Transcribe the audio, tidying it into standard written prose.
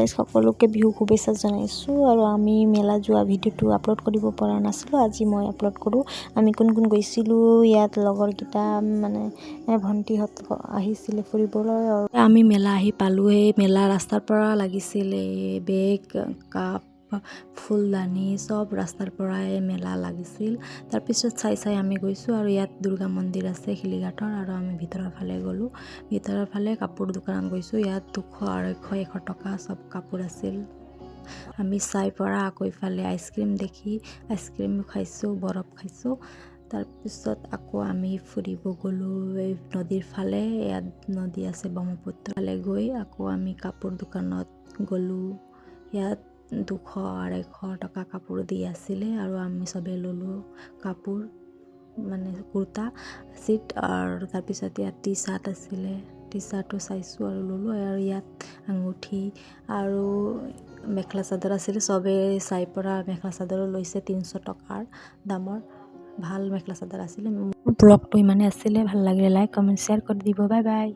Guys সকলোকে বিহু শুভেচ্ছা জনাইছোঁ। আৰু আমি মেলা যোৱা ভিডিঅ'টো আপলোড কৰিব পৰা নাছিলোঁ, আজি মই আপলোড কৰোঁ। আমি কোন কোন গৈছিলোঁ, ইয়াত লগৰকেইটা মানে ভণ্টিহঁত আহিছিলে ফুৰিবলৈ। আৰু আমি মেলা আহি পালোঁ। এই মেলা ৰাস্তাৰ পৰা লাগিছিলে, বেগ কাপ ফুলদানি চব ৰাস্তাৰ পৰাই মেলা লাগিছিল। তাৰপিছত চাই আমি গৈছোঁ আৰু ইয়াত দুৰ্গা মন্দিৰ আছে শিলিঘাটৰ। আৰু আমি ভিতৰৰ ফালে গ'লোঁ, ভিতৰৰ ফালে কাপোৰ দোকানত গৈছোঁ। ইয়াত 200, 250, 100 টকা চব কাপোৰ আছিল। আমি চাই পৰা আকৌ ইফালে আইচক্ৰীম দেখি আইচক্ৰীম খাইছোঁ, বৰফ খাইছোঁ। তাৰপিছত আকৌ আমি ফুৰিব গ'লোঁ এই নদীৰ ফালে। ইয়াত নদী আছে ব্ৰহ্মপুত্ৰ ফালে। গৈ আকৌ আমি কাপোৰ দোকানত গ'লোঁ। ইয়াত 200, 250 টকা কাপোৰ দি আছিলে আৰু আমি চবেই ল'লোঁ কাপোৰ, মানে কুৰ্তা চিট। আৰু তাৰপিছত ইয়াত টি চাৰ্ট আছিলে, টি চাৰ্টো চাইছোঁ আৰু ল'লোঁ। আৰু ইয়াত আঙুঠি আৰু মেখেলা চাদৰ আছিলে। চবেই চাই পৰা মেখেলা চাদৰো লৈছে 300 টকাৰ দামৰ। ভাল মেখেলা চাদৰ আছিলে। ব্লগটো ইমানে আছিলে, ভাল লাগিলে লাইক কমেণ্ট শ্বেয়াৰ কৰি দিব। Bye bye.